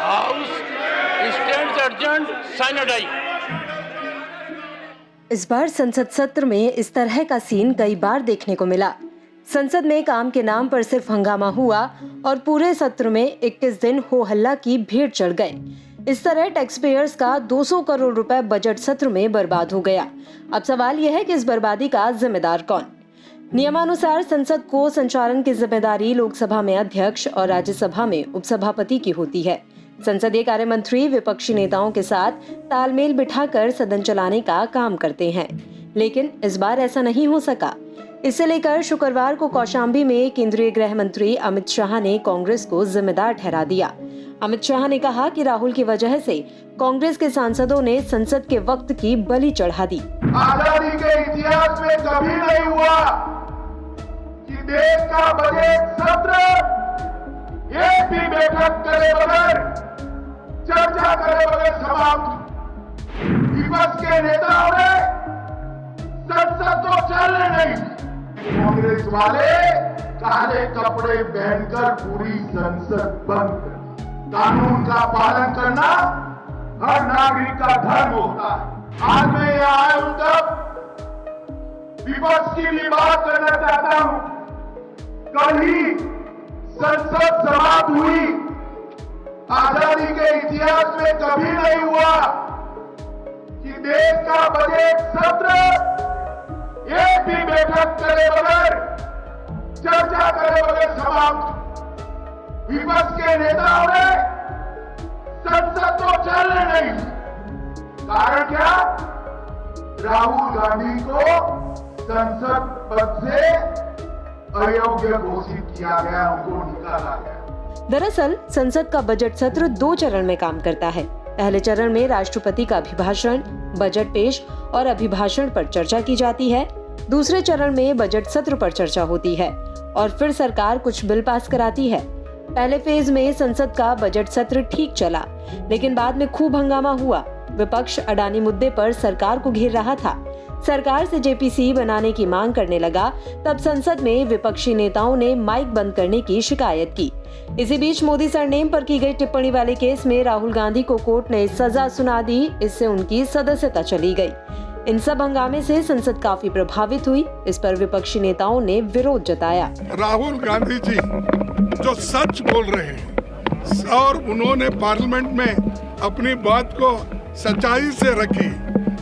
House stands adjourned sine die. इस बार संसद सत्र में इस तरह का सीन कई बार देखने को मिला। संसद में काम के नाम पर सिर्फ हंगामा हुआ और पूरे सत्र में 21 दिन हो हल्ला की भीड़ चढ़ गए। इस तरह टैक्स पेयर्स का 200 करोड़ रुपए बजट सत्र में बर्बाद हो गया। अब सवाल यह है कि इस बर्बादी का जिम्मेदार कौन? नियमानुसार संसद को संचालन की जिम्मेदारी लोकसभा में अध्यक्ष और राज्यसभा में उपसभापति की होती है। संसदीय कार्य मंत्री विपक्षी नेताओं के साथ तालमेल बिठाकर सदन चलाने का काम करते हैं, लेकिन इस बार ऐसा नहीं हो सका। इसे लेकर शुक्रवार को कौशाम्बी में केंद्रीय गृह मंत्री अमित शाह ने कांग्रेस को जिम्मेदार ठहरा दिया। अमित शाह ने कहा कि राहुल की वजह से कांग्रेस के सांसदों ने संसद के वक्त की बलि चढ़ा दी। आजादी के इतिहास में कभी नहीं हुआ कि देश का बजट सत्र एक भी बैठक करे बगैर, चर्चा करे बगैर समाप्त। विपक्ष के नेताओं ने संसद तो चलने नहीं, कांग्रेस वाले काले कपड़े पहनकर पूरी संसद बंद कर। कानून का पालन करना हर नागरिक का धर्म होता है। आज मैं यहाँ आया हूं तब विपक्ष की भी बात करना चाहता हूं। कल ही संसद समाप्त हुई। आजादी के इतिहास में कभी नहीं हुआ कि देश का बजट सत्र एक भी बैठक करे बगैर, चर्चा करे बगैर समाप्त। विपक्ष के नेताओं ने संसद तो चलने नहीं। कारण क्या? राहुल गांधी को संसद पद से अयोग्य घोषित किया गया, उनको निकाला गया। दरअसल संसद का बजट सत्र 2 चरण में काम करता है। पहले चरण में राष्ट्रपति का अभिभाषण, बजट पेश और अभिभाषण पर चर्चा की जाती है। दूसरे चरण में बजट सत्र पर चर्चा होती है और फिर सरकार कुछ बिल पास कराती है। पहले फेज में संसद का बजट सत्र ठीक चला, लेकिन बाद में खूब हंगामा हुआ। विपक्ष अडानी मुद्दे पर सरकार को घेर रहा था। सरकार से जेपीसी बनाने की मांग करने लगा। तब संसद में विपक्षी नेताओं ने माइक बंद करने की शिकायत की। इसी बीच मोदी सरनेम पर की गई टिप्पणी वाले केस में राहुल गांधी को कोर्ट ने सजा सुना दी। इससे उनकी सदस्यता चली गई। इन सब हंगामे से संसद काफी प्रभावित हुई। इस पर विपक्षी नेताओं ने विरोध जताया। राहुल गांधी जी जो सच बोल रहे हैं और उन्होंने पार्लियामेंट में अपनी बात को सच्चाई से रखी।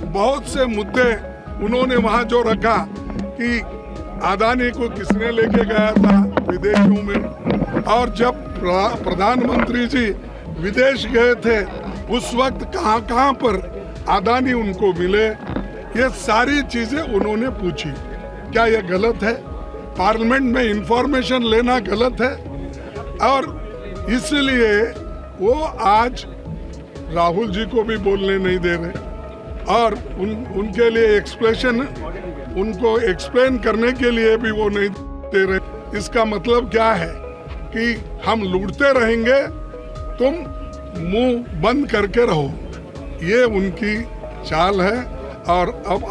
बहुत से मुद्दे उन्होंने वहां जो रखा कि अदानी को किसने लेके गया था विदेशों में, और जब प्रधानमंत्री जी विदेश गए थे उस वक्त कहां पर अदानी उनको मिले, ये सारी चीजें उन्होंने पूछी। क्या ये गलत है? पार्लियामेंट में इंफॉर्मेशन लेना गलत है? और इसलिए वो आज राहुल जी को भी बोलने नहीं दे रहे और उनके लिए उनको एक्सप्लेन करने के लिए भी वो नहीं दे रहे। इसका मतलब क्या है कि हम लूटते रहेंगे, तुम मुंह बंद करके रहो। ये उनकी चाल है। और अब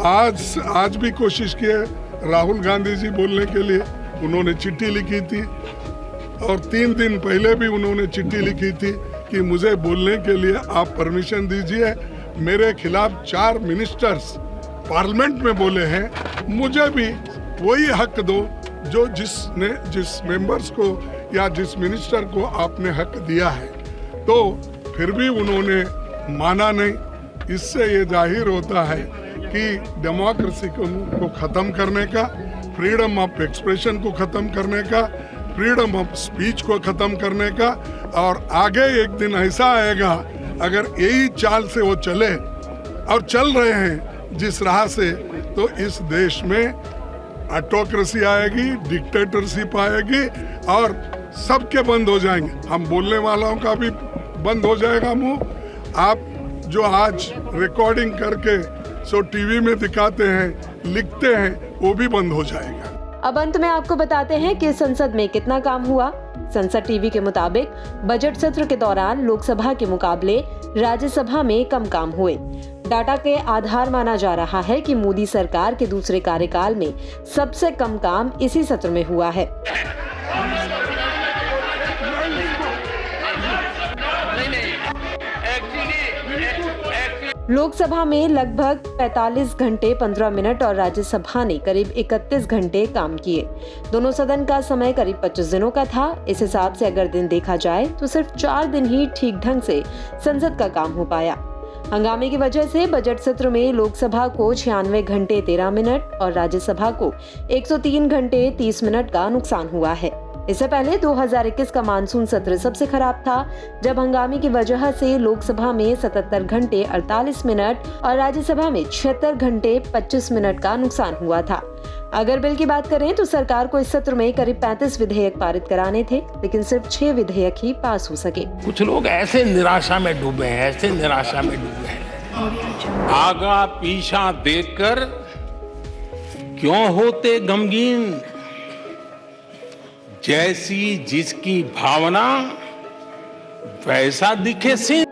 आज भी कोशिश की है राहुल गांधी जी बोलने के लिए। उन्होंने चिट्ठी लिखी थी और 3 दिन पहले भी उन्होंने चिट्ठी लिखी थी कि मुझे बोलने के लिए आप परमिशन दीजिए। मेरे खिलाफ 4 मिनिस्टर्स पार्लियामेंट में बोले हैं, मुझे भी वही हक दो जो जिस मेंबर्स को या जिस मिनिस्टर को आपने हक दिया है। तो फिर भी उन्होंने माना नहीं। इससे ये जाहिर होता है कि डेमोक्रेसी को खत्म करने का, फ्रीडम ऑफ एक्सप्रेशन को खत्म करने का, फ्रीडम ऑफ स्पीच को खत्म करने का, और आगे एक दिन ऐसा आएगा अगर यही चाल से वो चले और चल रहे हैं जिस राह से, तो इस देश में ऑटोक्रेसी आएगी, डिक्टेटरशिप आएगी और सबके बंद हो जाएंगे। हम बोलने वालों का भी बंद हो जाएगा मुंह। आप जो आज रिकॉर्डिंग करके टीवी में दिखाते हैं, लिखते हैं, वो भी बंद हो जाएगा। अब अंत में आपको बताते हैं कि संसद में कितना काम हुआ। संसद टीवी के मुताबिक बजट सत्र के दौरान लोकसभा के मुकाबले राज्यसभा में कम काम हुए। डाटा के आधार माना जा रहा है कि मोदी सरकार के दूसरे कार्यकाल में सबसे कम काम इसी सत्र में हुआ है। लोकसभा में लगभग 45 घंटे 15 मिनट और राज्यसभा ने करीब 31 घंटे काम किए। दोनों सदन का समय करीब 25 दिनों का था। इस हिसाब से अगर दिन देखा जाए तो सिर्फ 4 दिन ही ठीक ढंग से संसद का काम हो पाया। हंगामे की वजह से बजट सत्र में लोकसभा को 96 घंटे 13 मिनट और राज्यसभा को 103 घंटे 30 मिनट का नुकसान हुआ है। इससे पहले 2021 का मानसून सत्र सबसे खराब था, जब हंगामे की वजह से लोकसभा में 77 घंटे 48 मिनट और राज्यसभा में 76 घंटे 25 मिनट का नुकसान हुआ था। अगर बिल की बात करें तो सरकार को इस सत्र में करीब 35 विधेयक पारित कराने थे, लेकिन सिर्फ 6 विधेयक ही पास हो सके। कुछ लोग ऐसे निराशा में डूबे हैं, आगा पीछा देखकर क्यों होते गमगीन, जैसी जिसकी भावना वैसा दिखे सीन।